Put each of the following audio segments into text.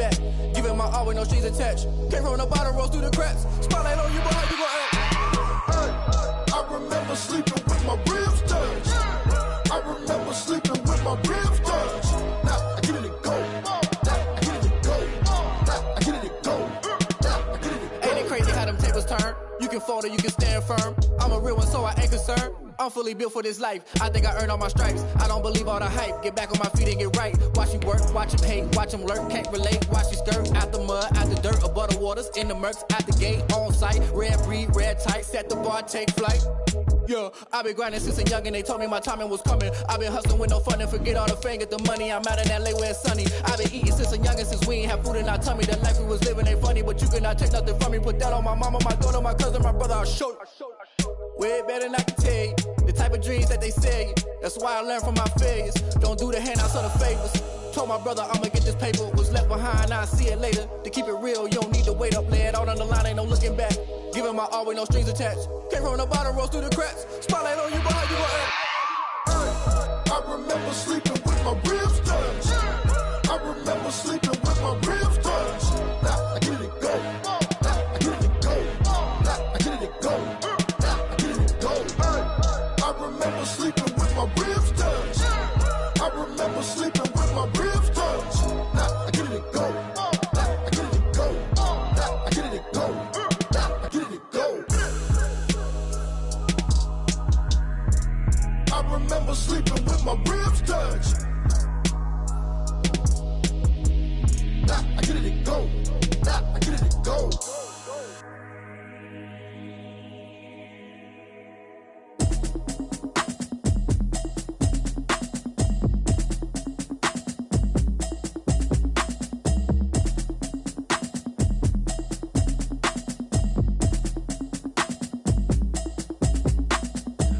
back. Giving my all with no strings attached. Came from the bottom, rose through the cracks. Spotlight on you, but how you gon' act? I remember sleeping with my ribs touched. I remember sleeping with my ribs touched. Now I get it and go. Now I get it and go. Now I get it and go. Now I get it and go. Ain't it crazy how them tables turn? You can fold or you can stand firm. I'm a real one, so I ain't concerned. I'm fully built for this life. I think I earned all my stripes. I don't believe all the hype. Get back on my feet and get right. Watch you work, watch him hate, watch him lurk. Can't relate, watch you skirt. Out the mud, out the dirt, above the waters, in the murks, at the gate, on site. Red breed, red tight, set the bar, take flight. Yeah, I been grinding since a youngin', they told me my timing was coming. I been hustling with no fun and forget all the fame, get the money. I'm out in LA where it's sunny. I been eating since a youngin', since we ain't have food in our tummy. The life we was living ain't funny, but you cannot take nothing from me. Put that on my mama, my daughter, my cousin, my brother, I'll show you. Way better than I can tell you. The type of dreams that they sell you. That's why I learned from my failures. Don't do the handouts or the favors. Told my brother I'ma get this paper. Was left behind, I'll see it later. To keep it real, you don't need to wait up. Lay it out on the line, ain't no looking back. Giving my all with no strings attached. Came from the bottom, rose through the cracks. Spotlight on you, but how you gon' act? I remember sleeping with my ribs touched. I remember sleeping with my ribs touched. Now I get it and go. Now I get it and go. Now I get it and go. Now I get it and go. I remember sleeping with my ribs touched. I remember sleeping with my ribs touched. Now I get it and go. Now I get it and go. Now I get it and go. Now I get it and go. I remember sleeping with my ribs touched. Now I get it and go. Now I get it and go.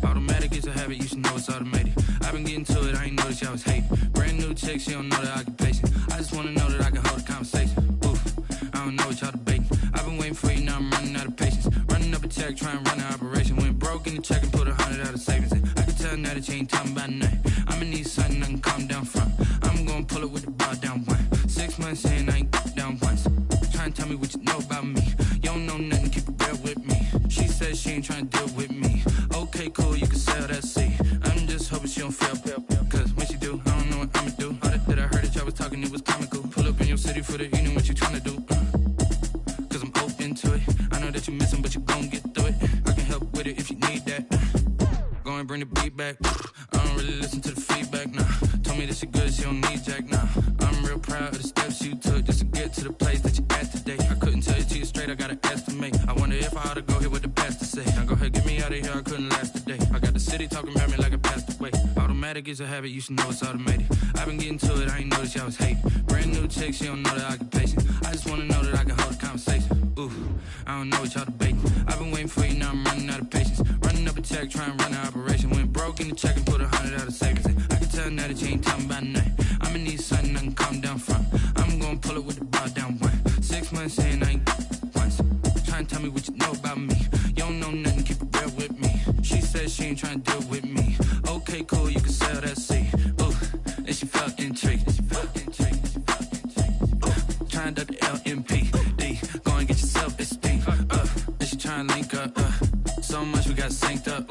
Automatic is a habit, you should know it's automated. I've been getting to it, I ain't noticed y'all was hating. Brand new chick, she don't know the occupation. I just wanna know that I can hold a conversation. Oof, I don't know what y'all debating. I've been waiting for you, now I'm running out of patience. Running up a check, trying to run an operation. Went broke in the check and put 100 out of savings in. I can tell now that you ain't talking about nothing. I'ma need something I can calm down from. I'm gonna pull it with the bar down one. 6 months in, I ain't down once. Trying to tell me what you know about me. You don't know nothing, keep it real with me. She says she ain't trying to deal with me. Okay, cool, you can sell that seat. I'm just hoping she don't fail. Cause when she do, I don't know what I'ma do. All that I heard that y'all was talking, it was comical. Pull up in your city for the evening, what you tryna do? Cause I'm open to it. I know that you missing, but you gon' get through it. I can help with it if you need that. Go and bring the beat back. I don't really listen to the feedback, nah. Told me that she good, she don't need jack, nah. I'm real proud of the steps you took just to get to the place that you at today. I couldn't tell you to you straight, I gotta estimate. I wonder if I ought to go here with the best to say. Now go ahead, get me out of here, I couldn't last a day. I got the city talking about me like I passed away. Automatic is a habit, you should know it's automated. I've been getting to it, I ain't noticed y'all was hating. Brand new chick, she don't know the occupation. I just wanna know that I can hold a conversation. Oof, I don't know what y'all debating. I've been waiting for you, now I'm running out of patience. Running up a check, trying to run an operation. Went broke in the check and put 100 out of savings in. I can tell now that you ain't talking about nothing. I'ma need something I can calm down from. I'm gonna pull it with the bar down one. 6 months in, I ain't once. Trying to tell me what you know about me. You don't know nothing, keep it real with me. She says she ain't trying to deal with me. Okay, cool, you can sell that seat. Ooh, and she felt intrigued. Trying to duck the LMPD. Go and get your self-esteem. And she trying to link up. So much we got synced up.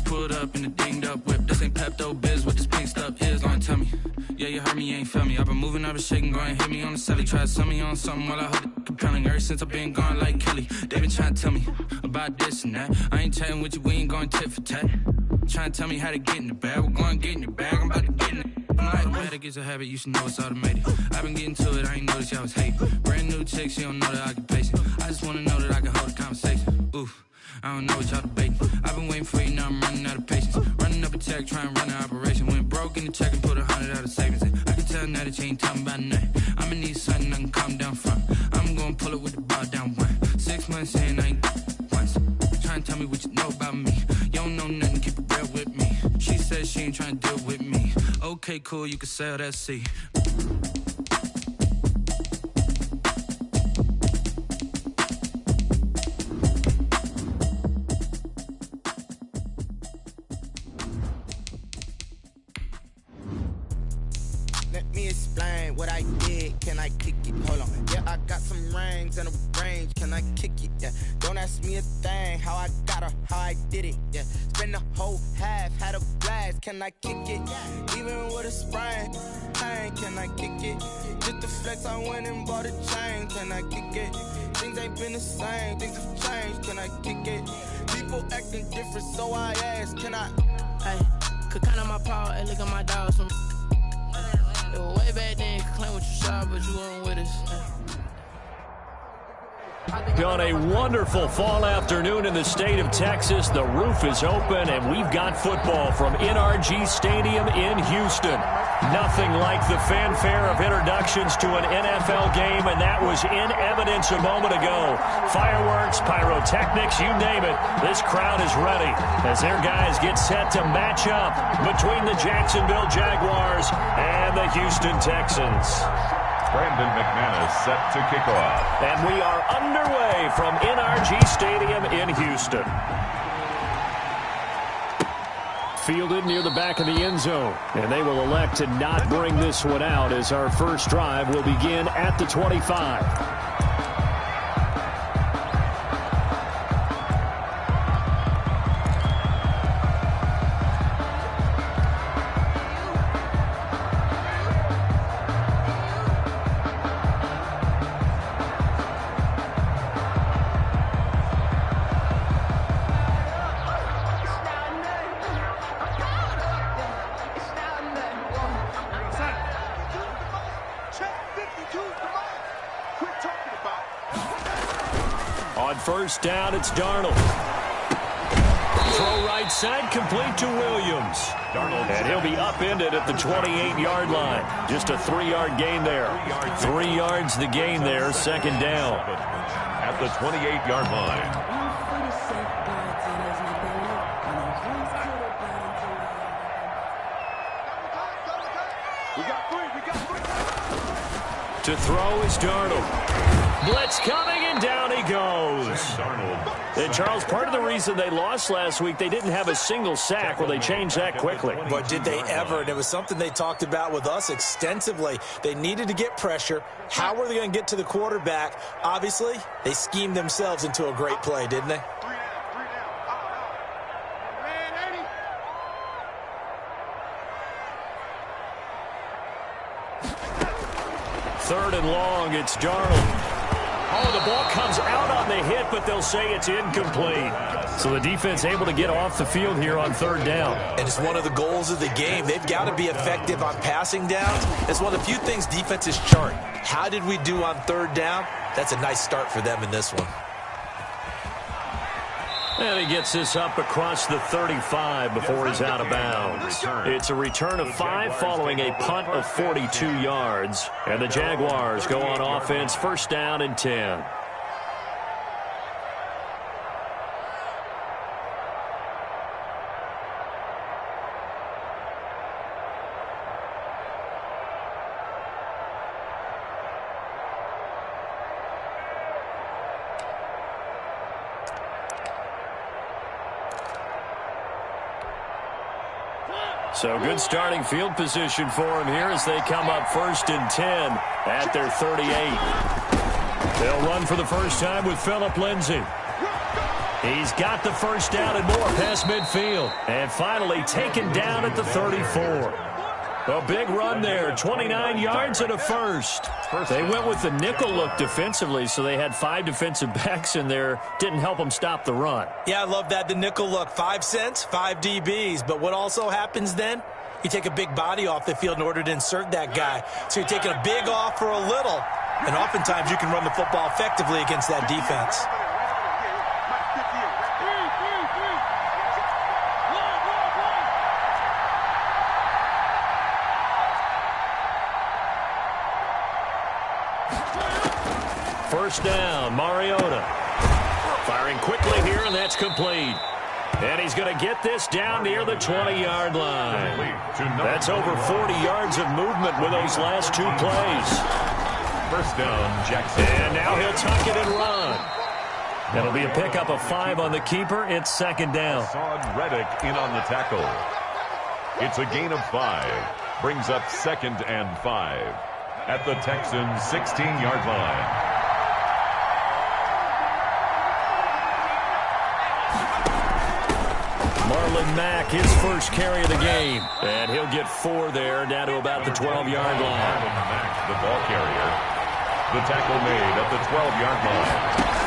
Pulled up in the dinged up whip. This ain't Pepto-Biz, what this pink stuff is. Go and tell me. Yeah, you heard me, you ain't feel me. I've been moving, I've been shaking, go and hit me on the celly. Try to sell me on something while I hold it compelling. Ever since I've been gone like Kelly, they been trying to tell me about this and that. I ain't chatting with you, we ain't going tit for tat. Trying to tell me how to get in the bag. We're going to get in your bag, I'm about to get in it. Automatic is a habit, you should know it's automated. I've been getting to it, I ain't noticed y'all was hating. Brand new chick, she don't know the occupation. I just wanna know that I can hold a conversation. Oof, I don't know what y'all debating. I've been waiting for you, now I'm running out of patience. Running up a check, trying to run an operation. Went broke in the check and put 100 out of savings in. I can tell now that you ain't talking about nothing. I'ma need something I can calm down from. I'm gonna pull it with the bar down one. 6 months in, I ain't once. Trying to tell me what you know about me. You don't know nothing, keep it real with me. She says she ain't trying to deal with me. Okay, cool, you can sell that seat. Let me explain what I did. Can I kick it? Hold on. Yeah, I got some rings and a range. Can I kick it? Yeah. Don't ask me a thing. How I got her, how I did it. Yeah. Spend the whole half, had a blast. Can I kick it? Even with a sprain. Pain, can I kick it? Just the flex, I went and bought a chain. Can I kick it? Things ain't been the same. Things have changed. Can I kick it? People acting different, so I ask. Can I? Hey, could count on my power, and look at my dogs. It was way back then, could claim what you saw, but you weren't with us. On a wonderful fall afternoon in the state of Texas, the roof is open, and we've got football from NRG Stadium in Houston. Nothing like the fanfare of introductions to an NFL game, and that was in evidence a moment ago. Fireworks, pyrotechnics, you name it. This crowd is ready as their guys get set to match up between the Jacksonville Jaguars and the Houston Texans. Brandon McManus set to kick off. And we are underway from NRG Stadium in Houston. Fielded near the back of the end zone. And they will elect to not bring this one out as our first drive will begin at the 25. First down, it's Darnold. Throw right side, complete to Williams. And he'll be upended at the 28-yard line. Just a 3-yard gain there. 3 yards the gain there, second down. At the 28-yard line. To throw is Darnold. Blitz coming, and down he goes. And, Charles, part of the reason they lost last week, they didn't have a single sack. Well, they changed that quickly. But did they ever? And it was something they talked about with us extensively. They needed to get pressure. How were they going to get to the quarterback? Obviously, they schemed themselves into a great play, didn't they? Third and long, it's Darnold. Oh, the ball comes out on the hit, but they'll say it's incomplete. So the defense able to get off the field here on third down. And it's one of the goals of the game. They've got to be effective on passing downs. It's one of the few things defenses chart. How did we do on third down? That's a nice start for them in this one. And he gets this up across the 35 before he's out of bounds. It's a return of 5 following a punt of 42 yards. And the Jaguars go on offense, first down and 10. So good starting field position for him here as they come up first and 10 at their 38. They'll run for the first time with Phillip Lindsay. He's got the first down and more past midfield. And finally taken down at the 34. A big run there, 29 yards and a first. They went with the nickel look defensively, so they had 5 defensive backs in there. Didn't help them stop the run. Yeah, I love that, the nickel look. 5 cents, 5 DBs. But what also happens then? You take a big body off the field in order to insert that guy. So you're taking a big off for a little. And oftentimes you can run the football effectively against that defense. First down, Mariota. Firing quickly here, and that's complete. And he's going to get this down near the 20-yard line. That's over 40 yards of movement with those last 2 plays. First down, Jackson. And now he'll tuck it and run. That'll be a pickup of 5 on the keeper. It's second down. Reddick in on the tackle. It's a gain of 5. Brings up second and 5. at the Texans' 16-yard line. Marlon Mack, his first carry of the game. And he'll get 4 there, down to about the 12-yard line. Marlon Mack, the ball carrier. The tackle made at the 12-yard line.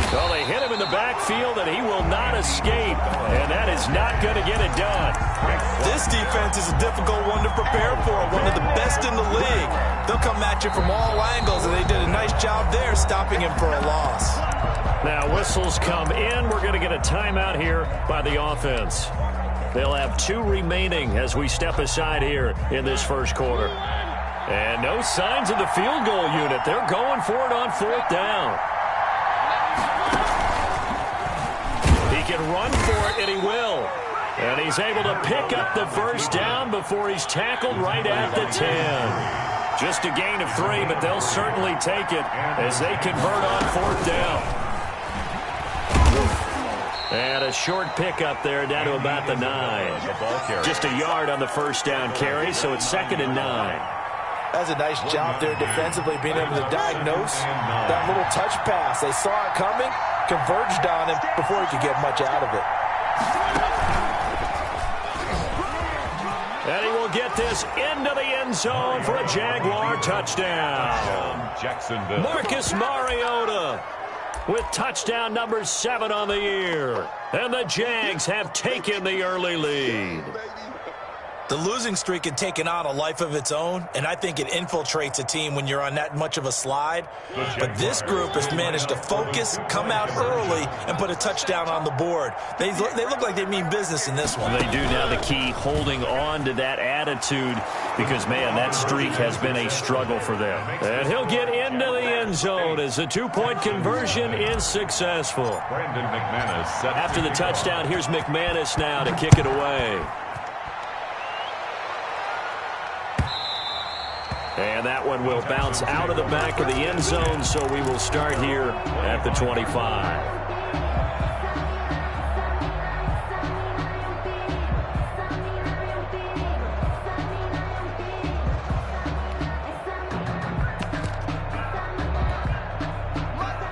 Well, they hit him in the backfield, and he will not escape. And that is not going to get it done. This defense is a difficult one to prepare for, one of the best in the league. They'll come at you from all angles, and they did a nice job there stopping him for a loss. Now, whistles come in. We're going to get a timeout here by the offense. They'll have 2 remaining as we step aside here in this first quarter. And no signs of the field goal unit. They're going for it on 4th down. He can run for it, and he will. And he's able to pick up the first down before he's tackled right at the 10. Just a gain of 3, but they'll certainly take it as they convert on 4th down. And a short pickup there down to about the 9. Just a yard on the first down carry, so it's 2nd and 9. That's a nice job there defensively, being able to diagnose that little touch pass. They saw it coming, converged on him before he could get much out of it. And he will get this into the end zone for a Jaguar touchdown. Jacksonville. Marcus Mariota with touchdown number 7 on the year. And the Jags have taken the early lead. The losing streak had taken on a life of its own, and I think it infiltrates a team when you're on that much of a slide. But this group has managed to focus, come out early, and put a touchdown on the board. They look like they mean business in this one. They do now. The key, holding on to that attitude, because, man, that streak has been a struggle for them. And he'll get into the end zone as the 2-point conversion is successful. Brandon McManus. After the touchdown, here's McManus now to kick it away. And that one will bounce out of the back of the end zone, so we will start here at the 25.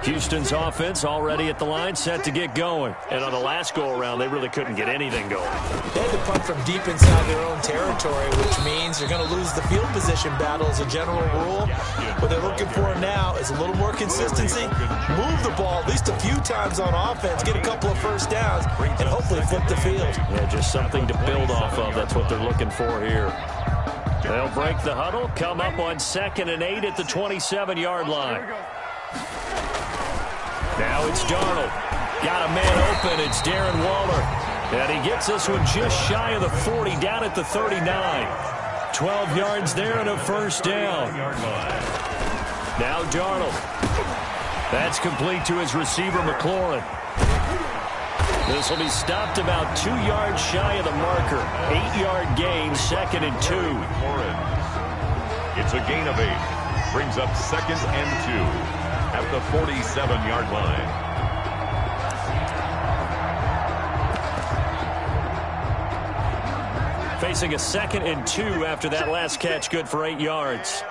Houston's offense already at the line, set to get going. And on the last go-around, they really couldn't get anything going. They had to punt from deep inside their own territory, which means they're going to lose the field position battle as a general rule. What they're looking for now is a little more consistency, move the ball at least a few times on offense, get a couple of first downs, and hopefully flip the field. Yeah, just something to build off of. That's what they're looking for here. They'll break the huddle, come up on 2nd and 8 at the 27-yard line. Now it's Darnold. Got a man open. It's Darren Waller. And he gets this one just shy of the 40, down at the 39. 12 yards there and a first down. Now Darnold. That's complete to his receiver, McLaurin. This will be stopped about 2 yards shy of the marker. 8-yard gain, 2nd and 2. It's a gain of 8. Brings up 2nd and 2. At the 47-yard line. Facing a 2nd and 2 after that last catch, good for 8 yards.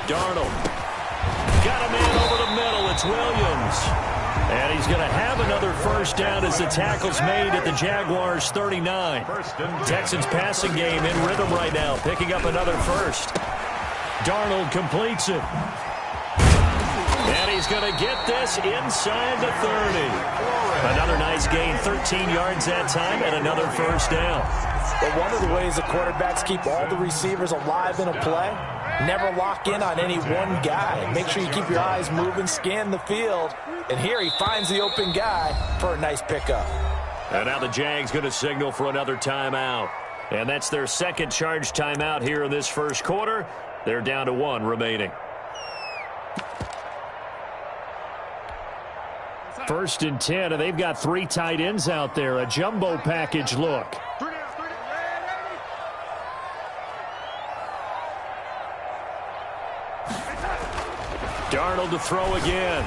Darnold. Got a man over the middle. It's Williams. And he's going to have another first down as the tackle's made at the Jaguars' 39. Texans passing game in rhythm right now, picking up another first. Darnold completes it. And he's going to get this inside the 30. Another nice gain, 13 yards that time, and another first down. But one of the ways the quarterbacks keep all the receivers alive in a play, never lock in on any one guy. Make sure you keep your eyes moving, scan the field. And here he finds the open guy for a nice pickup. And now the Jags going to signal for another timeout. And that's their 2nd charge timeout here in this first quarter. They're down to 1 remaining. 1st and 10, and they've got 3 tight ends out there. A jumbo package look. Darnold to throw again.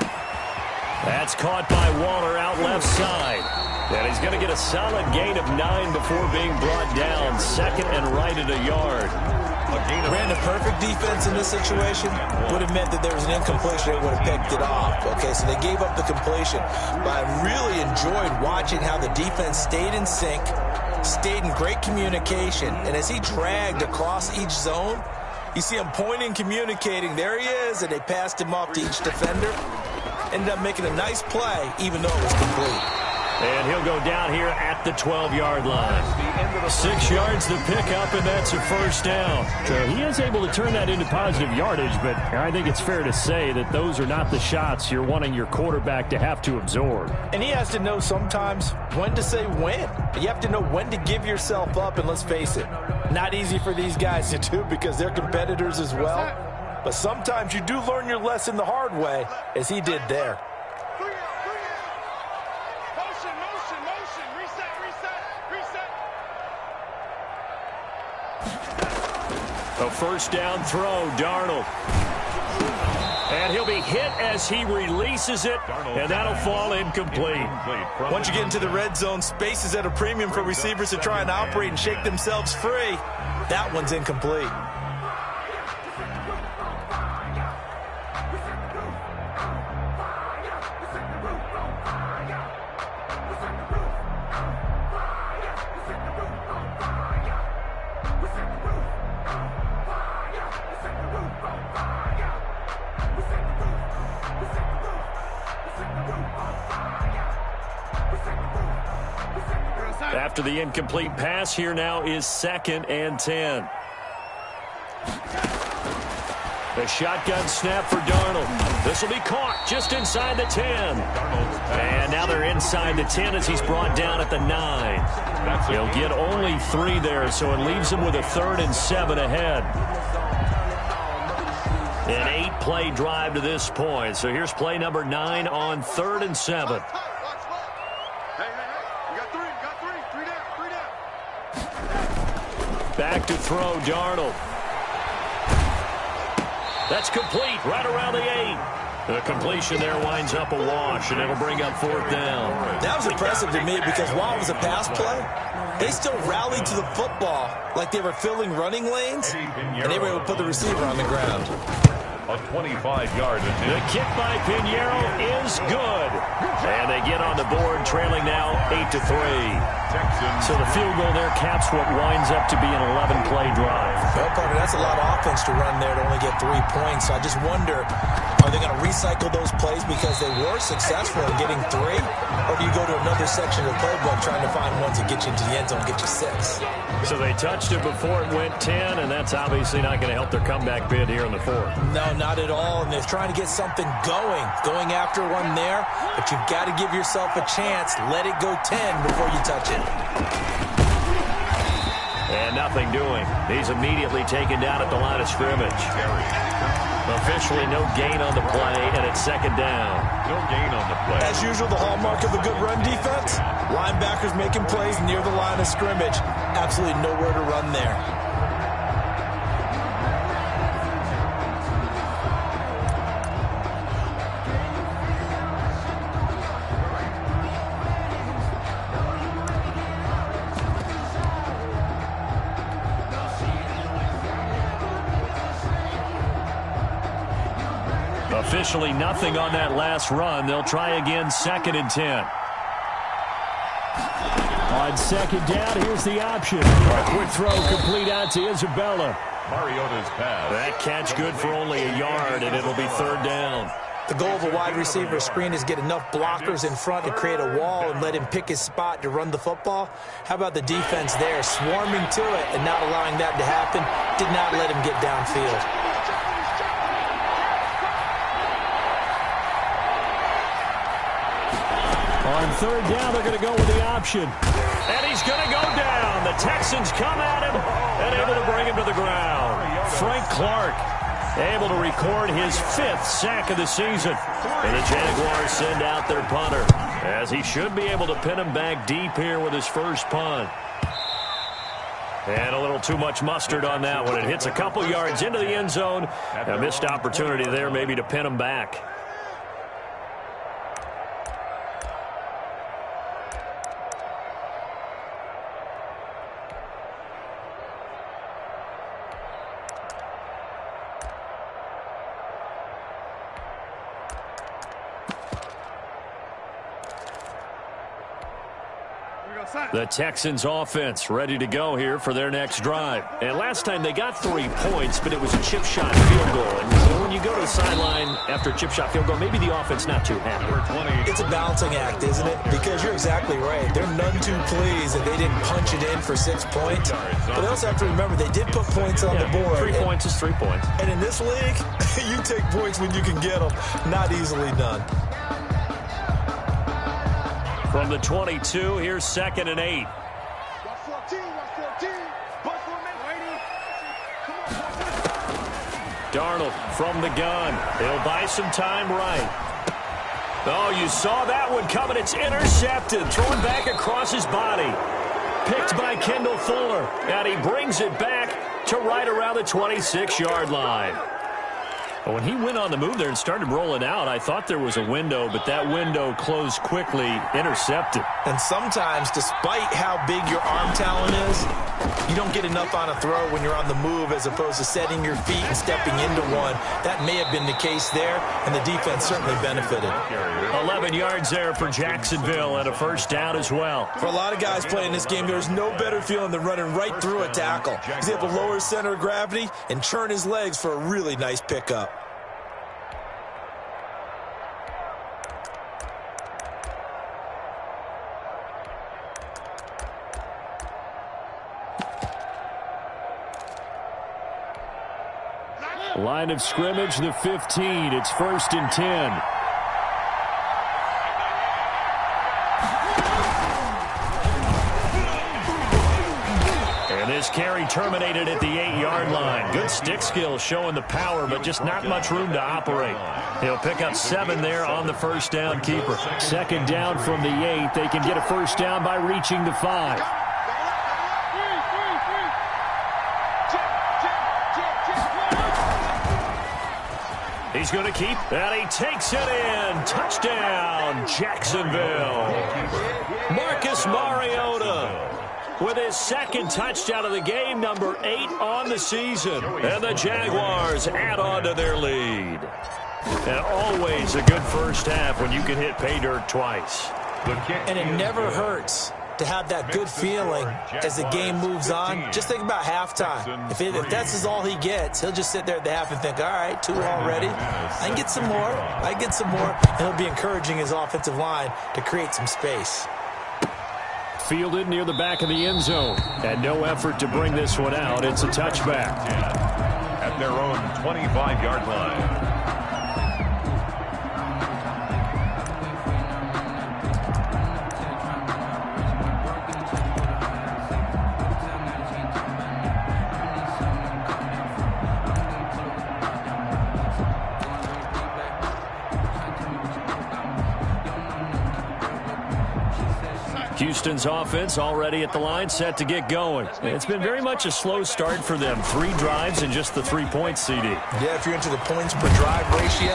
That's caught by Waller out left side. And he's going to get a solid gain of 9 before being brought down. Second and right at a yard. Ran the perfect defense in this situation. Would have meant that there was an incompletion. They would have picked it off. Okay, so they gave up the completion. But I really enjoyed watching how the defense stayed in sync, stayed in great communication. And as he dragged across each zone, you see him pointing, communicating. There he is, and they passed him off to each defender. Ended up making a nice play, even though it was complete. And he'll go down here at the 12-yard line. 6 yards the pickup, and that's a first down. So he is able to turn that into positive yardage, but I think it's fair to say that those are not the shots you're wanting your quarterback to have to absorb. And he has to know sometimes when to say when. You have to know when to give yourself up, and let's face it, not easy for these guys to do because they're competitors as well. But sometimes you do learn your lesson the hard way, as he did there. A first down throw, Darnold. And he'll be hit as he releases it, and that'll fall incomplete. Once you get into the red zone, space is at a premium for receivers to try and operate and shake themselves free. That one's incomplete. After the incomplete pass, here now is 2nd and 10. The shotgun snap for Darnold. This will be caught just inside the 10. And now they're inside the 10 as he's brought down at the 9. He'll get only 3 there, so it leaves him with a 3rd and 7 ahead. An 8-play drive to this point. So here's play number 9 on 3rd and 7. Back to throw, Darnold. That's complete, right around the 8. The completion there winds up a wash, and it'll bring up 4th down. That was impressive to me because while it was a pass play, they still rallied to the football like they were filling running lanes, and they were able to put the receiver on the ground. A 25-yard attempt. The kick by Pinheiro is good. And they get on the board, trailing now 8-3. So the field goal there caps what winds up to be an 11-play drive. Well, partner, that's a lot of offense to run there to only get 3 points. So I just wonder, are they going to recycle those plays because they were successful in getting 3? Or do you go to another section of the playbook trying to find ones that get you into the end zone and get you 6? So they touched it before it went 10, and that's obviously not going to help their comeback bid here in the 4th. No, not at all. And they're trying to get something going after one there. But you've got to give yourself a chance. Let it go 10 before you touch it. And nothing doing. He's immediately taken down at the line of scrimmage. Officially no gain on the play, and it's 2nd down. No gain on the play. As usual, the hallmark of a good run defense, linebackers making plays near the line of scrimmage. Absolutely nowhere to run there. Officially nothing on that last run. They'll try again 2nd and 10. On 2nd down, here's the option. A quick throw complete out to Isabella. Mariota's pass. That catch good for only a yard, and it'll be 3rd down. The goal of a wide receiver screen is get enough blockers in front to create a wall and let him pick his spot to run the football. How about the defense there, swarming to it and not allowing that to happen? Did not let him get downfield. On 3rd down, they're going to go with the option. And he's going to go down. The Texans come at him and able to bring him to the ground. Frank Clark able to record his 5th sack of the season. And the Jaguars send out their punter, as he should be able to pin him back deep here with his first punt. And a little too much mustard on that one. It hits a couple yards into the end zone. A missed opportunity there maybe to pin him back. The Texans offense ready to go here for their next drive. And last time they got 3 points, but it was a chip shot field goal. And so when you go to the sideline after a chip shot field goal, maybe the offense not too happy. It's a balancing act, isn't it? Because you're exactly right. They're none too pleased that they didn't punch it in for 6 points. But they also have to remember they did put points on the board. 3 points is 3 points. And in this league, you take points when you can get them. Not easily done. From the 22, here's 2nd and 8. Darnold from the gun. He'll buy some time right. Oh, you saw that one coming. It's intercepted. Thrown back across his body. Picked by Kendall Fuller. And he brings it back to right around the 26-yard line. But when he went on the move there and started rolling out, I thought there was a window, but that window closed quickly, intercepted. And sometimes, despite how big your arm talent is, you don't get enough on a throw when you're on the move as opposed to setting your feet and stepping into one. That may have been the case there, and the defense certainly benefited. 11 yards there for Jacksonville and a first down as well. For a lot of guys playing this game, there's no better feeling than running right through a tackle. He's able to lower his center of gravity and turn his legs for a really nice pickup. Line of scrimmage, the 15. It's 1st and 10. And this carry terminated at the 8-yard line. Good stick skill showing the power, but just not much room to operate. He'll pick up 7 there on the first down keeper. 2nd down from the 8. They can get a first down by reaching the 5. He's going to keep, and he takes it in. Touchdown, Jacksonville. Marcus Mariota with his 2nd touchdown of the game, number 8 on the season. And the Jaguars add on to their lead. And always a good first half when you can hit pay dirt twice. And it never hurts to have that good feeling as the game moves on. Just think about halftime. If that's all he gets, he'll just sit there at the half and think, all right, 2 already. I can get some more. I get some more. And he'll be encouraging his offensive line to create some space. Fielded near the back of the end zone. And no effort to bring this one out. It's a touchback. At their own 25-yard line. Houston's offense already at the line, set to get going. It's been very much a slow start for them. 3 drives and just the 3 points, CD. Yeah, if you're into the points per drive ratio,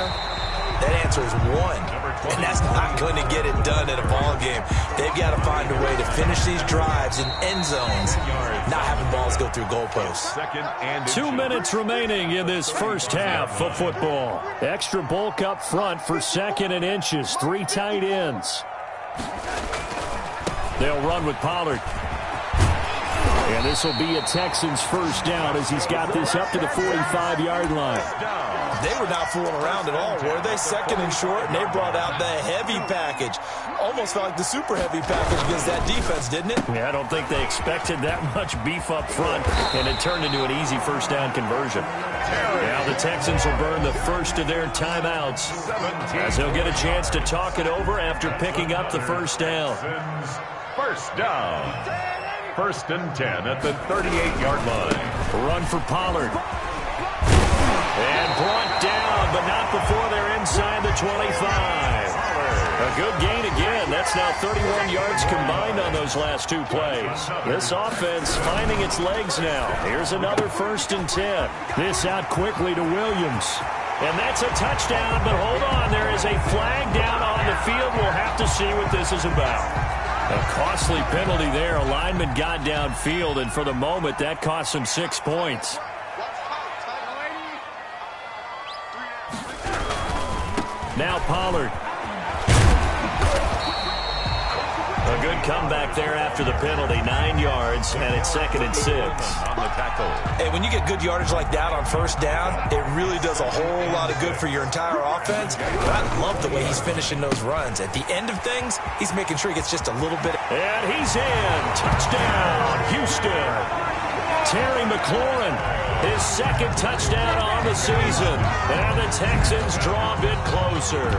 that answer is 1. And that's not going to get it done in a ball game. They've got to find a way to finish these drives in end zones, not having balls go through goalposts. 2 minutes remaining in this first half of football. Extra bulk up front for 2nd and inches. 3 tight ends. They'll run with Pollard. And this will be a Texans first down as he's got this up to the 45-yard line. They were not fooling around at all, were they? 2nd and short, and they brought out the heavy package. Almost felt like the super heavy package against that defense, didn't it? Yeah, I don't think they expected that much beef up front, and it turned into an easy first down conversion. Now the Texans will burn the first of their timeouts as they'll get a chance to talk it over after picking up the first down. First down. 1st and 10 at the 38-yard line. Run for Pollard. And brought down, but not before they're inside the 25. A good gain again. That's now 31 yards combined on those last 2 plays. This offense finding its legs now. Here's another 1st and 10. This out quickly to Williams. And that's a touchdown, but hold on. There is a flag down on the field. We'll have to see what this is about. A costly penalty there. A lineman got downfield, and for the moment, that cost him 6 points. Now Pollard. A good comeback there after the penalty. 9 yards, and it's 2nd and 6. On the tackle. Hey, when you get good yardage like that on first down, it really does a whole lot of good for your entire offense. But I love the way he's finishing those runs. At the end of things, he's making sure he gets just a little bit. And he's in. Touchdown, Houston. Terry McLaurin, his 2nd touchdown on the season. And the Texans draw a bit closer.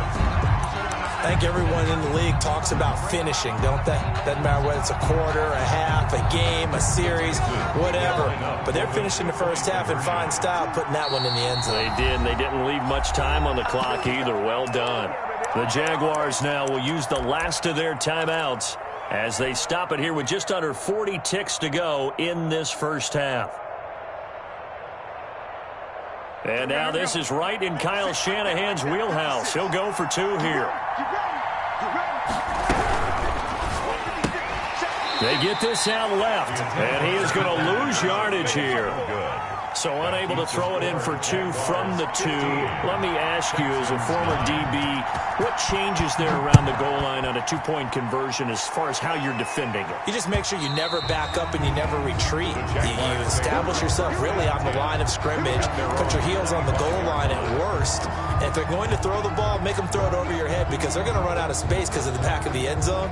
I think everyone in the league talks about finishing, don't they? Doesn't matter whether it's a quarter, a half, a game, a series, whatever. But they're finishing the first half in fine style, putting that one in the end zone. They did, and they didn't leave much time on the clock either. Well done. The Jaguars now will use the last of their timeouts as they stop it here with just under 40 ticks to go in this first half. And now this is right in Kyle Shanahan's wheelhouse. He'll go for 2 here. They get this out left, and he is going to lose yardage here. So unable to throw it in for 2 from the 2. Let me ask you, as a former DB, what changes there around the goal line on a 2-point conversion as far as how you're defending it? You just make sure you never back up and you never retreat. You establish yourself really on the line of scrimmage, put your heels on the goal line at worst. And if they're going to throw the ball, make them throw it over your head because they're going to run out of space because of the back of the end zone.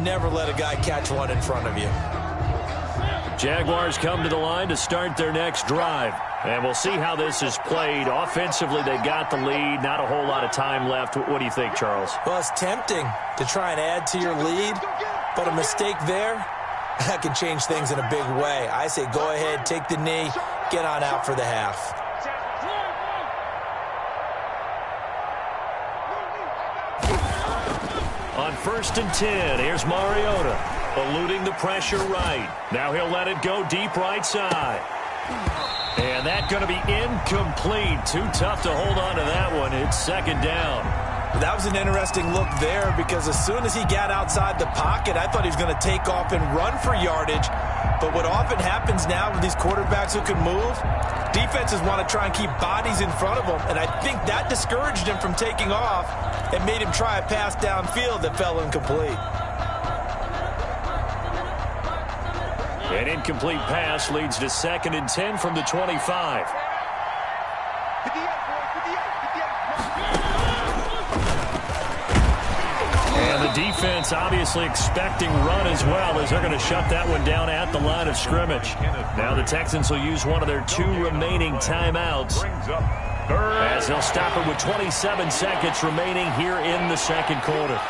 Never let a guy catch one in front of you. Jaguars come to the line to start their next drive. And we'll see how this is played. Offensively, they got the lead. Not a whole lot of time left. What do you think, Charles? Well, it's tempting to try and add to your lead, but a mistake there, that can change things in a big way. I say go ahead, take the knee, get on out for the half. On 1st and 10, here's Mariota, eluding the pressure right. Now he'll let it go deep right side. And that's going to be incomplete. Too tough to hold on to that one. It's 2nd down. That was an interesting look there because as soon as he got outside the pocket, I thought he was going to take off and run for yardage. But what often happens now with these quarterbacks who can move, defenses want to try and keep bodies in front of them. And I think that discouraged him from taking off and made him try a pass downfield that fell incomplete. An incomplete pass leads to 2nd and 10 from the 25. And the defense obviously expecting run as well as they're going to shut that one down at the line of scrimmage. Now the Texans will use one of their 2 remaining timeouts as they'll stop it with 27 seconds remaining here in the 2nd quarter.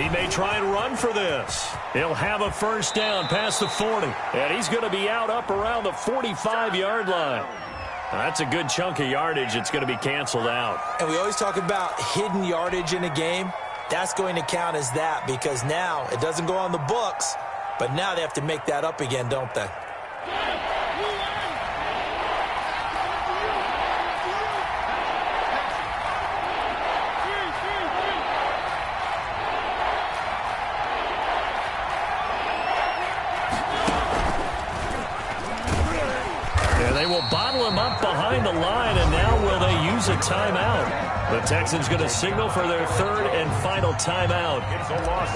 He may try and run for this. He'll have a first down past the 40. And he's going to be out up around the 45-yard line. Now, that's a good chunk of yardage. It's going to be canceled out. And we always talk about hidden yardage in a game. That's going to count as that because now it doesn't go on the books, but now they have to make that up again, don't they? They will bottle him up behind the line, and now will they use a timeout? The Texans going to signal for their 3rd and final timeout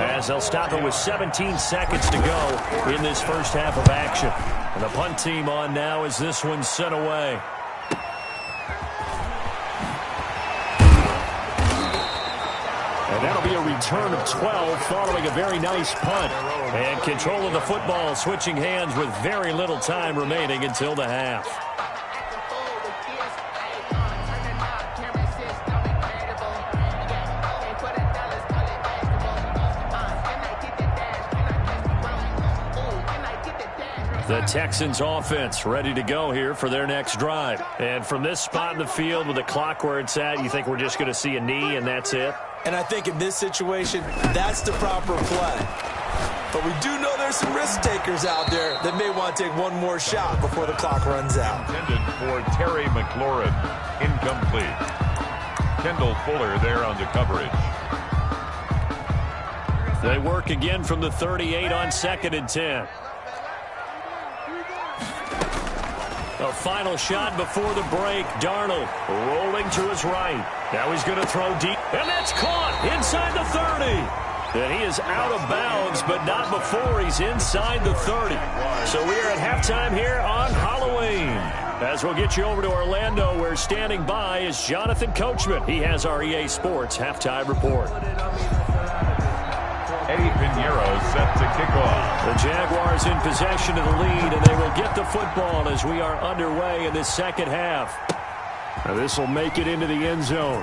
as they'll stop it with 17 seconds to go in this first half of action. And the punt team on now as this one's sent away. And that'll be a return of 12 following a very nice punt. And control of the football switching hands with very little time remaining until the half. The Texans offense ready to go here for their next drive. And from this spot in the field with the clock where it's at, you think we're just going to see a knee and that's it? And I think in this situation, that's the proper play. But we do know there's some risk takers out there that may want to take one more shot before the clock runs out. Intended for Terry McLaurin. Incomplete. Kendall Fuller there on the coverage. They work again from the 38 on 2nd and 10. A final shot before the break. Darnold rolling to his right. Now he's going to throw deep. And that's caught inside the 30. And he is out of bounds, but not before he's inside the 30. So we are at halftime here on Halloween. As we'll get you over to Orlando, where standing by is Jonathan Coachman. He has our EA Sports halftime report. Eddie Pinheiro set to kick off. The Jaguars in possession of the lead, and they will get the football as we are underway in this second half. Now this will make it into the end zone.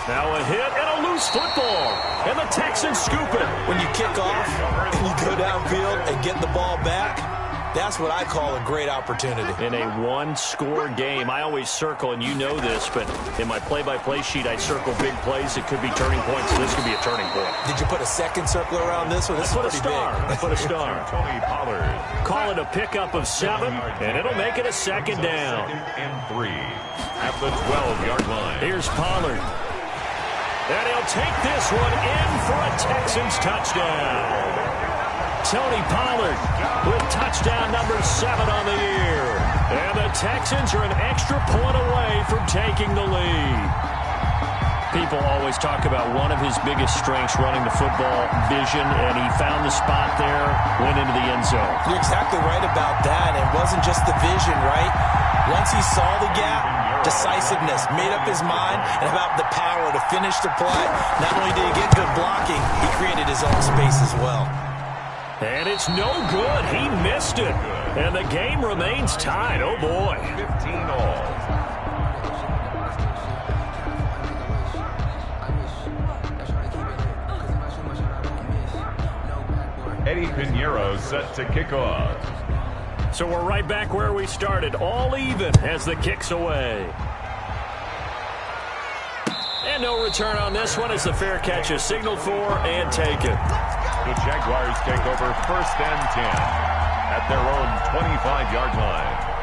Now a hit and a loose football. And the Texans scoop it. When you kick off and you go downfield and get the ball back, that's what I call a great opportunity. In a one-score game, I always circle, and you know this, but in my play-by-play sheet, I circle big plays. It could be turning points, so this could be a turning point. Did you put a second circle around this one? This is pretty big. I put a star. Tony Pollard. Call it a pickup of 7, and it'll make it a second down. And 3 at the 12-yard line. Here's Pollard. And he'll take this one in for a Texans touchdown. Tony Pollard with touchdown number 7 on the year. And the Texans are an extra point away from taking the lead. People always talk about one of his biggest strengths, running the football, vision, and he found the spot there, went into the end zone. You're exactly right about that. It wasn't just the vision, right? Once he saw the gap, decisiveness, made up his mind, and about the power to finish the play. Not only did he get good blocking, he created his own space as well. And it's no good. He missed it. And the game remains tied. Oh, boy. 15 all. Eddie Pinheiro set to kick off. So we're right back where we started. All even as the kick's away. And no return on this one as the fair catch is signaled for and taken. The Jaguars take over 1st and 10 at their own 25-yard line.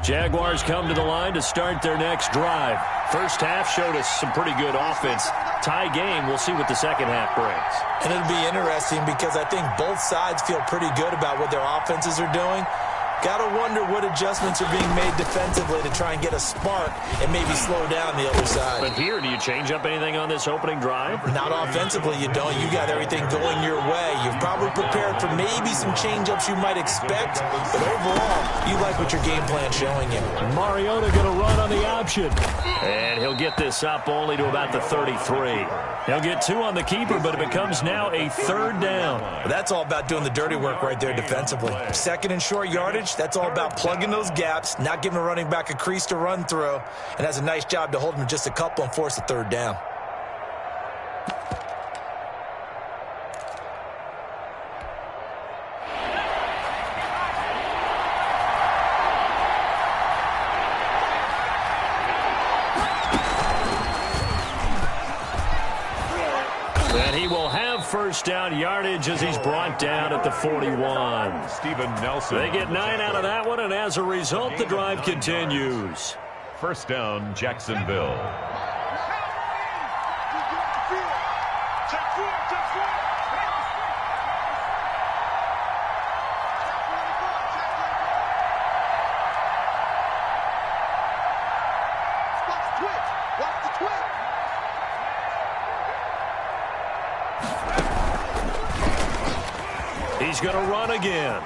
Jaguars come to the line to start their next drive. First half showed us some pretty good offense. Tie game, we'll see what the second half brings. And it'll be interesting because I think both sides feel pretty good about what their offenses are doing. Got to wonder what adjustments are being made defensively to try and get a spark and maybe slow down the other side. But here, do you change up anything on this opening drive? Not offensively, you don't. You got everything going your way. You've probably prepared for maybe some change-ups you might expect, but overall, you like what your game plan's showing you. Mariota going to run on the option. And he'll get this up only to about the 33. He'll get 2 on the keeper, but it becomes now a 3rd down. Well, that's all about doing the dirty work right there defensively. 2nd and short yardage, that's all about plugging those gaps, not giving a running back a crease to run through, and has a nice job to hold him just a couple and force a 3rd down. And he will have 1st down yardage as he's brought down at the 41. Steven Nelson. They get 9 out of that one, and as a result, the drive continues. 1st down, Jacksonville. He's going to run again.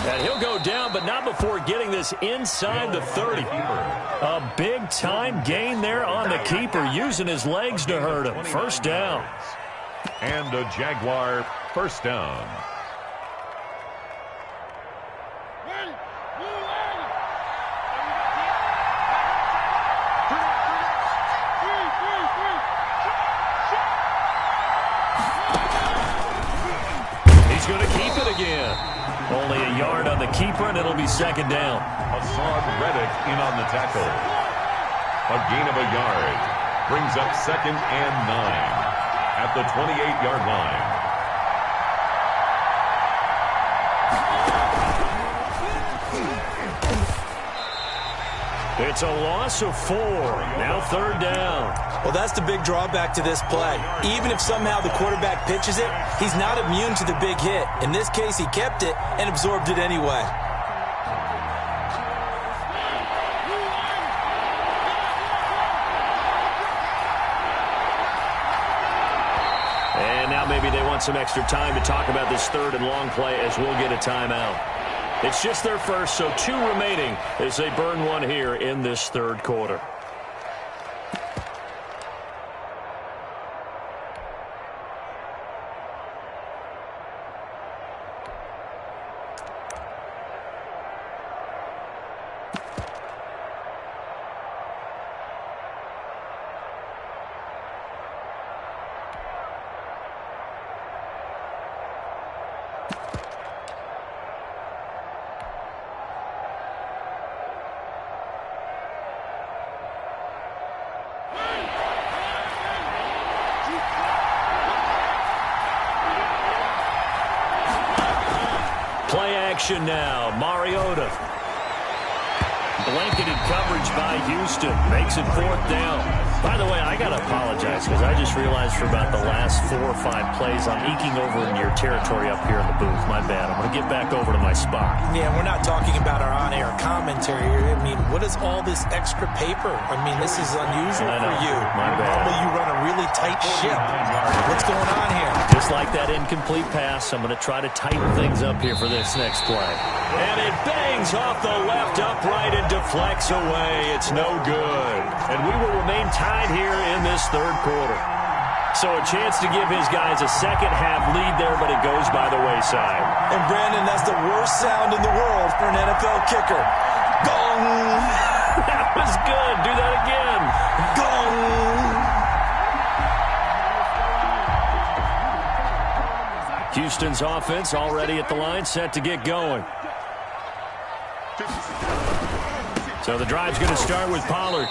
And he'll go down, but not before getting this inside the 30. A big-time gain there on the keeper, using his legs to hurt him. 1st down. And a Jaguar 1st down. He's going to keep it again. Only a yard on the keeper, and it'll be 2nd down. Hassan Reddick in on the tackle. A gain of a yard. Brings up 2nd and 9 at the 28-yard line. It's a loss of 4. Now 3rd down. Well, that's the big drawback to this play. Even if somehow the quarterback pitches it, he's not immune to the big hit. In this case, he kept it and absorbed it anyway. And now maybe they want some extra time to talk about this 3rd and long play as we'll get a timeout. It's just their first, so 2 remaining as they burn one here in this 3rd quarter. Play action now. Mariota. Blanketed coverage by Houston. Makes it 4th down. By the way, I got to apologize because I just realized for about the last 4 or 5 plays I'm eking over into your territory up here in the booth. My bad. I'm going to get back over to my spot. Yeah, we're not talking about our on-air commentary here. I mean, what is all this extra paper? I mean, this is unusual for you. My bad. Normally you run a really tight ship. What's going on here? Just like that incomplete pass, I'm going to try to tighten things up here for this next play. And it bangs off the left upright and deflects away. It's no good. And we will remain tied here in this 3rd quarter. So a chance to give his guys a second-half lead there, but it goes by the wayside. And, Brandon, that's the worst sound in the world for an NFL kicker. Gong! That was good. Do that again. Gong! Houston's offense already at the line, set to get going. So the drive's going to start with Pollard.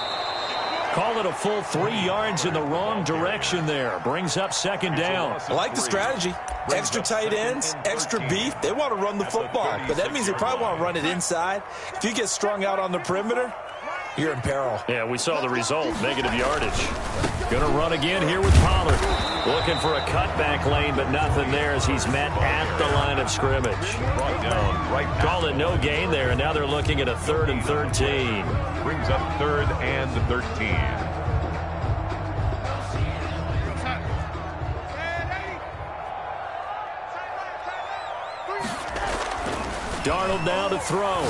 Call it a full 3 yards in the wrong direction there. Brings up 2nd down. I like the strategy. Extra tight ends, extra beef. They want to run the football, but that means they probably want to run it inside. If you get strung out on the perimeter, you're in peril. Yeah, we saw the result. Negative yardage. Going to run again here with Pollard. Looking for a cutback lane, but nothing there as he's met at the line of scrimmage. Called it no gain there, and now they're looking at a 3rd and 13. Brings up 3rd and 13. Darnold now to throw.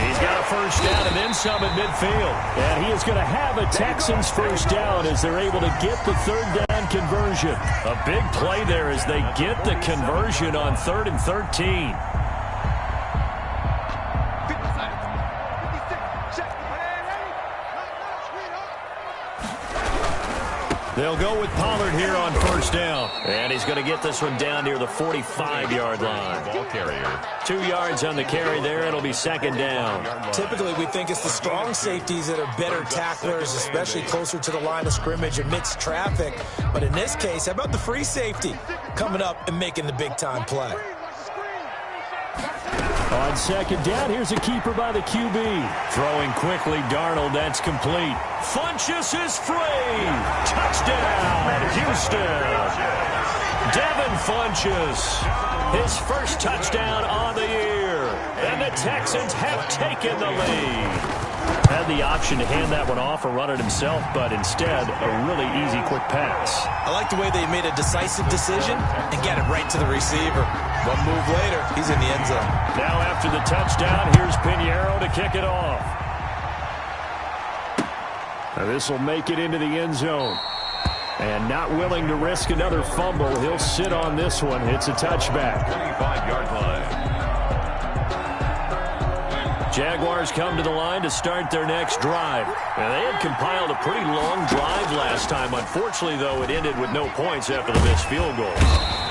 He's got a 1st down and then some at midfield. And he is going to have a Texans 1st down as they're able to get the 3rd down conversion. A big play there as they get the conversion on 3rd and 13. They'll go with Pollard here on 1st down. And he's going to get this one down near the 45-yard line. Ball carrier. 2 yards on the carry there. It'll be 2nd down. Typically, we think it's the strong safeties that are better tacklers, especially closer to the line of scrimmage amidst traffic. But in this case, how about the free safety coming up and making the big-time play? On 2nd down, here's a keeper by the QB. Throwing quickly, Darnold, that's complete. Funchess is free. Touchdown, Houston. Devin Funchess, his 1st touchdown on the year. And the Texans have taken the lead. Had the option to hand that one off or run it himself, but instead, a really easy, quick pass. I like the way they made a decisive decision and get it right to the receiver. One move later, he's in the end zone. Now after the touchdown, here's Pinheiro to kick it off. Now this will make it into the end zone. And not willing to risk another fumble, he'll sit on this one. It's a touchback. 25-yard line. Jaguars come to the line to start their next drive. Now, they had compiled a pretty long drive last time. Unfortunately, though, it ended with no points after the missed field goal.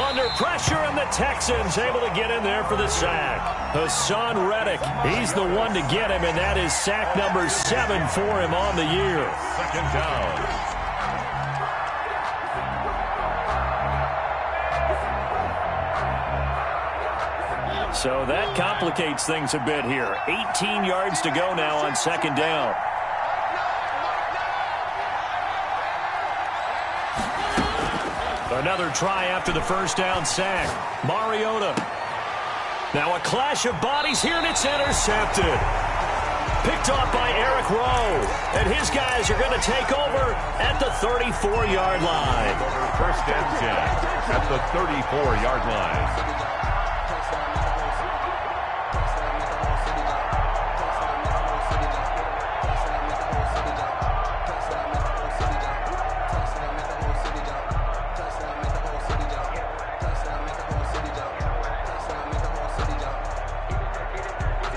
Under pressure, and the Texans able to get in there for the sack. Hassan Reddick, he's the one to get him, and that is sack number 7 for him on the year. 2nd down. So that complicates things a bit here. 18 yards to go now on second down. Another try after the first down sack. Mariota. Now a clash of bodies here, and it's intercepted. Picked off by Eric Rowe. And his guys are going to take over at the 34-yard line. First and 10 at the 34-yard line.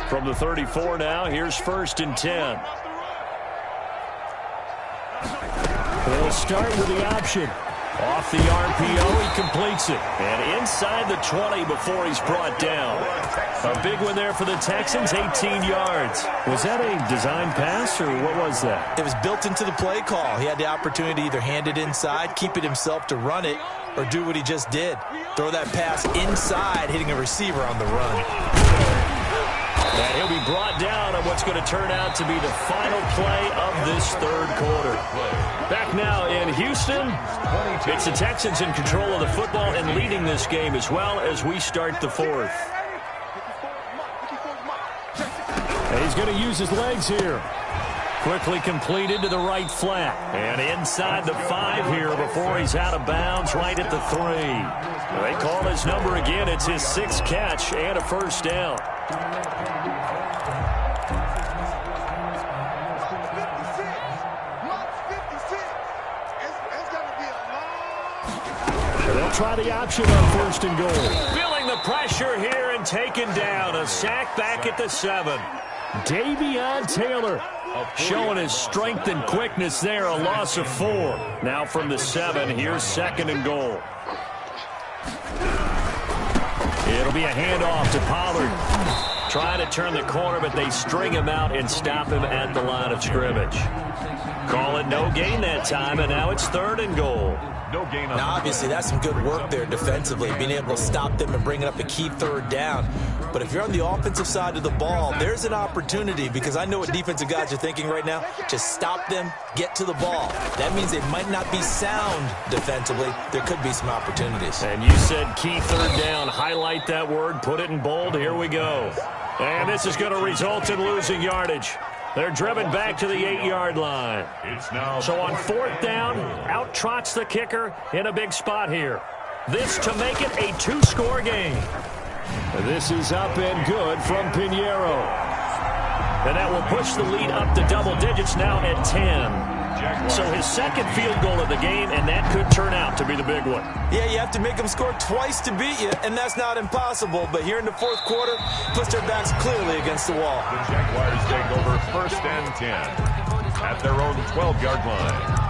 From the 34 now, here's first and 10. They'll start with the option. Off the RPO, he completes it. And inside the 20 before he's brought down. A big one there for the Texans, 18 yards. Was that a design pass, or what was that? It was built into the play call. He had the opportunity to either hand it inside, keep it himself to run it, or do what he just did. Throw that pass inside, hitting a receiver on the run. And he'll be brought down on what's going to turn out to be the final play of this third quarter. Back now in Houston, it's the Texans in control of the football and leading this game as well as we start the fourth. And he's going to use his legs here. Quickly completed to the right flat. And inside the 5 here before he's out of bounds right at the 3. They call his number again. It's his 6th catch and a first down. They'll try the option on first and goal. Feeling the pressure here and taken down. A sack back at the 7. Davion Taylor showing his strength and quickness there. A loss of 4. Now from the 7, here's second and goal. It'll be a handoff to Pollard. Trying to turn the corner, but they string him out and stop him at the line of scrimmage. Call it no gain that time, and now it's third and goal. No gain on now, obviously, that's some good work there defensively, being able to stop them and bring up a key third down. But if you're on the offensive side of the ball, there's an opportunity, because I know what defensive guys are thinking right now. Just stop them, get to the ball. That means they might not be sound defensively. There could be some opportunities. And you said key third down. Highlight that word, put it in bold. Here we go. And this is going to result in losing yardage. They're driven back to the 8-yard line. So on fourth down, out trots the kicker in a big spot here. This to make it a 2-score game. This is up and good from Pinheiro. And that will push the lead up to double digits now at 10. So his second field goal of the game, and that could turn out to be the big one. Yeah, you have to make them score twice to beat you, and that's not impossible. But here in the fourth quarter, puts their backs clearly against the wall. The Jaguars take over first and 10 at their own 12-yard line.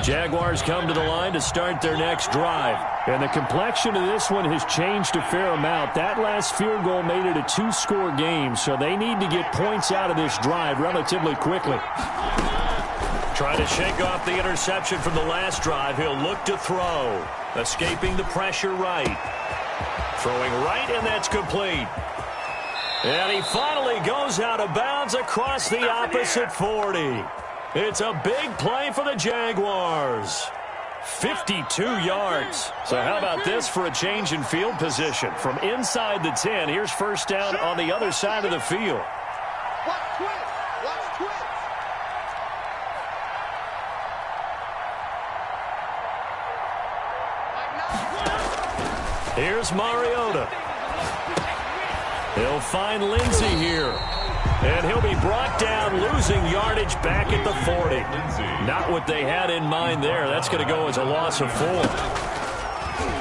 Jaguars come to the line to start their next drive. And the complexion of this one has changed a fair amount. That last field goal made it a 2-score game, so they need to get points out of this drive relatively quickly. Trying to shake off the interception from the last drive. He'll look to throw. Escaping the pressure right. Throwing right, and that's complete. And he finally goes out of bounds across the opposite 40. It's a big play for the Jaguars. 52 yards. So how about this for a change in field position? From inside the 10, here's first down on the other side of the field. Here's Mariota. He'll find Lindsey here. And he'll be brought down, losing yardage back at the 40. Not what they had in mind there. That's going to go as a loss of 4.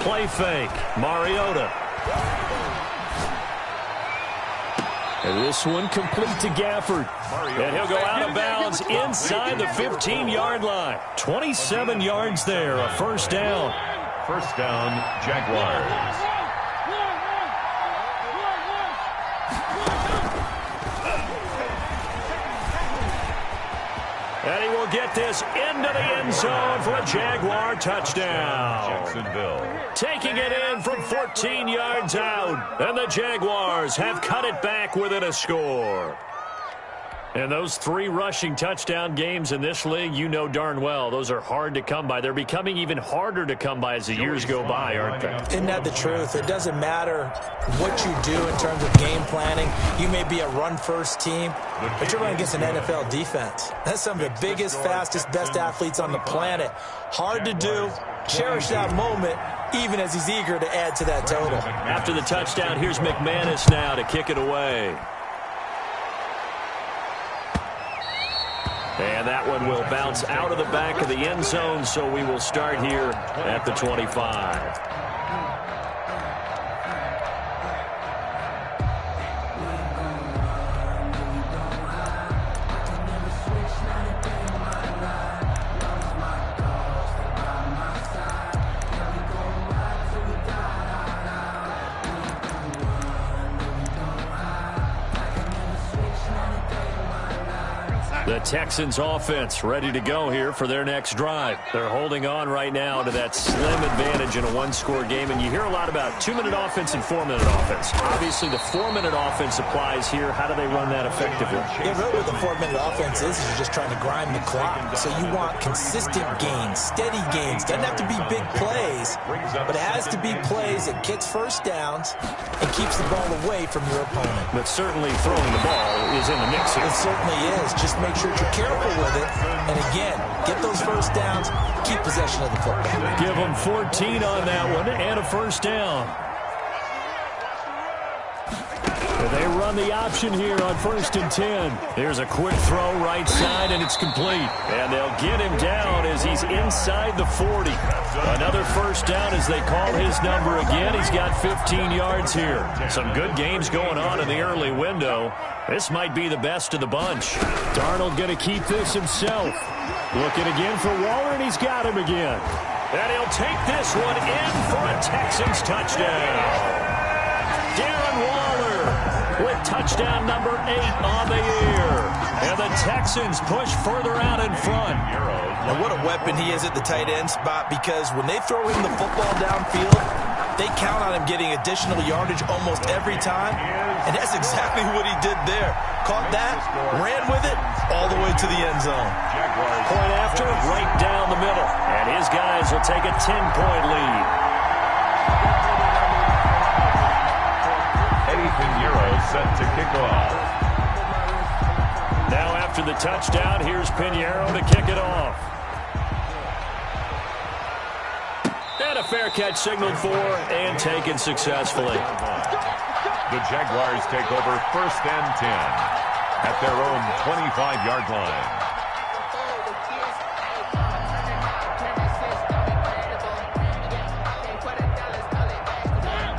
Play fake. Mariota. And this one complete to Gafford. And he'll go out of bounds inside the 15-yard line. 27 yards there, a first down. First down, Jaguars. And he will get this into the end zone for a Jaguar touchdown. Jacksonville. Taking it in from 14 yards out. And the Jaguars have cut it back within a score. And those 3 rushing touchdown games in this league, you know darn well, those are hard to come by. They're becoming even harder to come by as the years go by, aren't they? Isn't that the truth? It doesn't matter what you do in terms of game planning. You may be a run-first team, but you're running against an NFL defense. That's some of the biggest, fastest, best athletes on the planet. Hard to do. Cherish that moment, even as he's eager to add to that total. After the touchdown, here's McManus now to kick it away. And that one will bounce out of the back of the end zone, so we will start here at the 25. The Texans offense ready to go here for their next drive. They're holding on right now to that slim advantage in a one-score game, and you hear a lot about 2-minute offense and 4-minute offense. Obviously, the 4-minute offense applies here. How do they run that effectively? Yeah, really what the 4-minute offense is you're just trying to grind the clock. So you want consistent gains, steady gains. Doesn't have to be big plays, but it has to be plays that gets first downs and keeps the ball away from your opponent. But certainly throwing the ball is in the mix here. It certainly is. Just make sure you're careful with it. And again, get those first downs, keep possession of the football. Give them 14 on that one and a first down. They run the option here on 1st and 10. Here's a quick throw right side, and it's complete. And they'll get him down as he's inside the 40. Another first down as they call his number again. He's got 15 yards here. Some good games going on in the early window. This might be the best of the bunch. Darnold going to keep this himself. Looking again for Waller, and he's got him again. And he'll take this one in for a Texans touchdown. Darren Waller with touchdown number 8 on the year. And the Texans push further out in front. And what a weapon he is at the tight end spot, because when they throw him the football downfield, they count on him getting additional yardage almost every time. And that's exactly what he did there. Caught that, ran with it, all the way to the end zone. Point after, right down the middle. And his guys will take a 10-point lead. Eddie Pinheiro set to kick off. Now after the touchdown, here's Pinheiro to kick it off. And a fair catch signaled for and taken successfully. The Jaguars take over 1st and 10 at their own 25-yard line.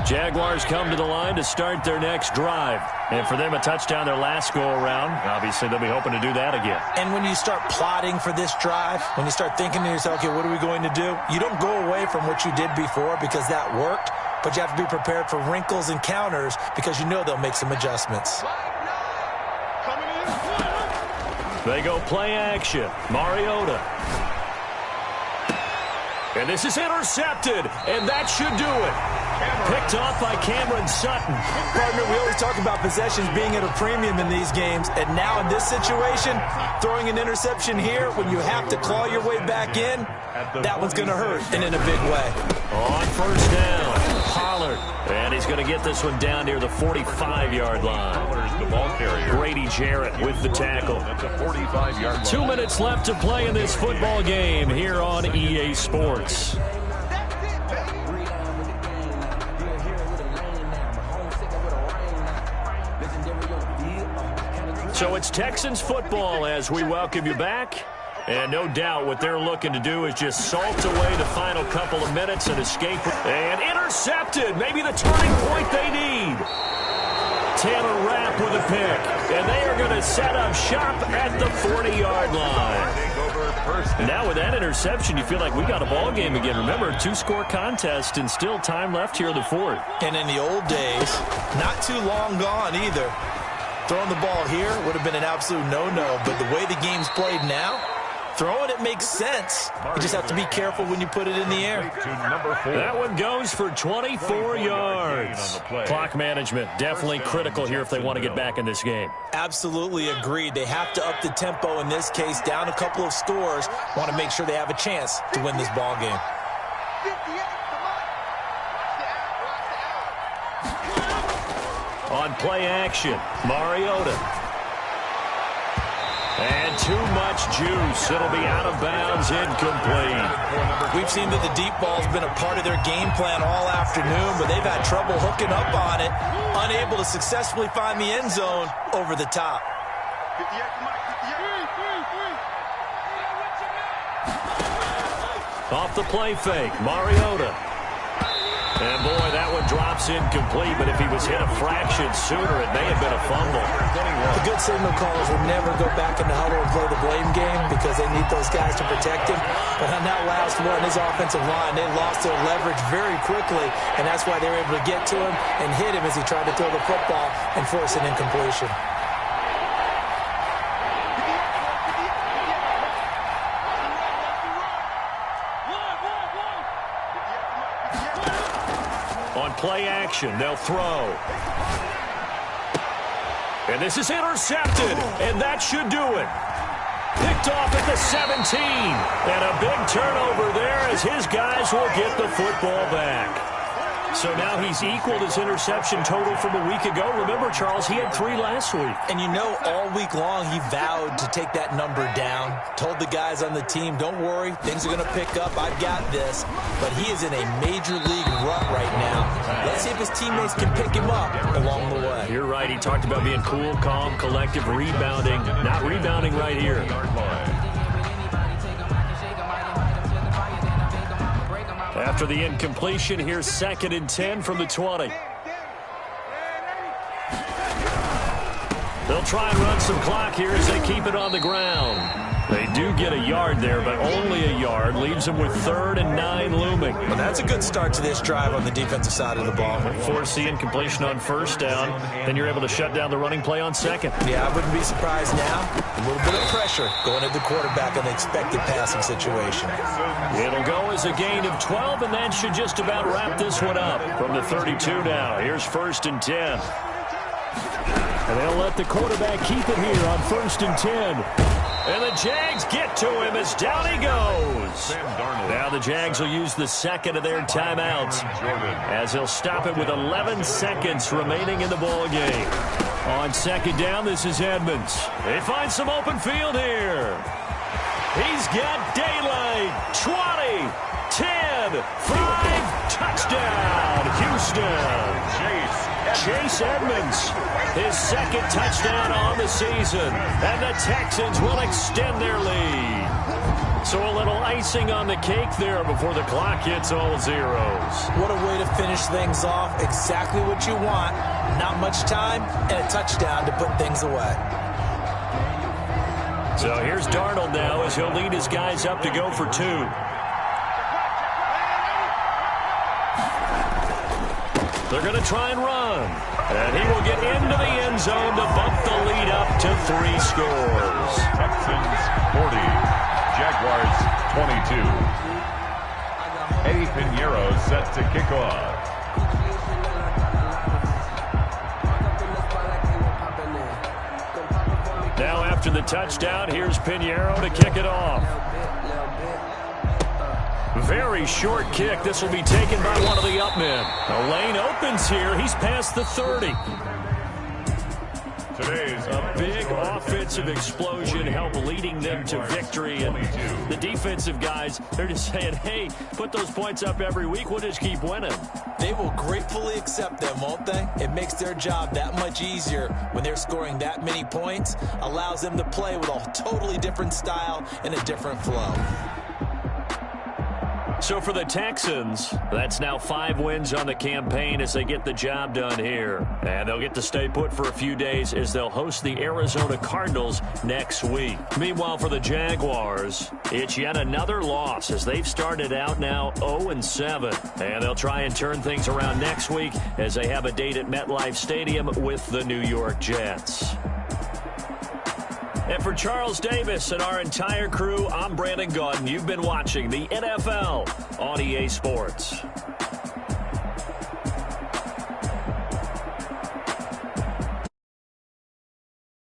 Jaguars come to the line to start their next drive. And for them, a touchdown their last go-around. Obviously, they'll be hoping to do that again. And when you start plotting for this drive, when you start thinking to yourself, okay, what are we going to do? You don't go away from what you did before because that worked, but you have to be prepared for wrinkles and counters because you know they'll make some adjustments. They go play action. Mariota. And this is intercepted, and that should do it. Picked off by Cameron Sutton. Partner, we always talk about possessions being at a premium in these games, and now in this situation, throwing an interception here when you have to claw your way back in, that one's going to hurt, and in a big way. On 1st down, Pollard. And he's going to get this one down near the 45-yard line. The ball carrier. Grady Jarrett with the tackle. That's a 45-yard line. 2 minutes left to play in this football game here on EA Sports. So it's Texans football as we welcome you back. And no doubt what they're looking to do is just salt away the final couple of minutes and escape. And intercepted. Maybe the turning point they need. Taylor Rapp with a pick. And they are going to set up shop at the 40-yard line. Now with that interception, you feel like we got a ball game again. Remember, 2-score contest and still time left here in the 4th. And in the old days, not too long gone either. Throwing the ball here would have been an absolute no-no, but the way the game's played now, Throwing it makes sense. You just have to be careful when you put it in the air. That one goes for 24 yards. Clock management, definitely critical here if they want to get back in this game. Absolutely agreed. They have to up the tempo in this case, down a couple of scores. Want to make sure they have a chance to win this ball game. On play action, Mariota. And too much juice. It'll be out of bounds, incomplete. We've seen that the deep ball's been a part of their game plan all afternoon, but they've had trouble hooking up on it, unable to successfully find the end zone over the top. Off the play fake, Mariota. And boy, that one drops incomplete, but if he was hit a fraction sooner, it may have been a fumble. The good signal callers will never go back in the huddle and play the blame game because they need those guys to protect him. But on that last one, his offensive line, they lost their leverage very quickly, and that's why they were able to get to him and hit him as he tried to throw the football and force an incompletion. Play action, they'll throw. And this is intercepted, and that should do it. Picked off at the 17, and a big turnover there as his guys will get the football back. So now he's equaled his interception total from a week ago. Remember, Charles, he had 3 last week. And you know, all week long he vowed to take that number down. Told the guys on the team, don't worry, things are going to pick up. I've got this. But he is in a major league rut right now. Let's see if his teammates can pick him up along the way. You're right. He talked about being cool, calm, collective, rebounding. Not rebounding right here. After the incompletion, here's 2nd and 10 from the 20. They'll try and run some clock here as they keep it on the ground. They do get a yard there, but only a yard. Leaves them with 3rd and 9 looming. Well, that's a good start to this drive on the defensive side of the ball. Force the incompletion on 1st down, then you're able to shut down the running play on 2nd. Yeah, I wouldn't be surprised now. A little bit of pressure going at the quarterback on the expected passing situation. It'll go as a gain of 12, and that should just about wrap this one up. From the 32 now, here's 1st and 10. And they'll let the quarterback keep it here on 1st and 10. And the Jags get to him as down he goes. Now the Jags will use the 2nd of their timeouts as he'll stop it with 11 seconds remaining in the ball game. On 2nd down, this is Edmonds. They find some open field here. He's got daylight. 20, 10, 5, touchdown, Houston. Chase Edmonds, his 2nd touchdown on the season, and the Texans will extend their lead. So a little icing on the cake there before the clock hits all zeros. What a way to finish things off. Exactly what you want. Not much time and a touchdown to put things away. So here's Darnold now as he'll lead his guys up to go for 2. They're going to try and run. And he will get into the end zone to bump the lead up to 3 scores. Texans 40, Jaguars 22. Eddie Pinheiro set to kick off. Now after the touchdown, here's Pinheiro to kick it off. Very short kick. This will be taken by one of the up men. The lane opens here. He's past the 30. Today's a big offensive explosion help leading them to victory. And the defensive guys, they're just saying, hey, put those points up every week. We'll just keep winning. They will gratefully accept them, won't they? It makes their job that much easier when they're scoring that many points. Allows them to play with a totally different style and a different flow. So for the Texans, that's now 5 wins on the campaign as they get the job done here. And they'll get to stay put for a few days as they'll host the Arizona Cardinals next week. Meanwhile, for the Jaguars, it's yet another loss as they've started out now 0-7. And they'll try and turn things around next week as they have a date at MetLife Stadium with the New York Jets. And for Charles Davis and our entire crew, I'm Brandon Gaudin. You've been watching the NFL on EA Sports.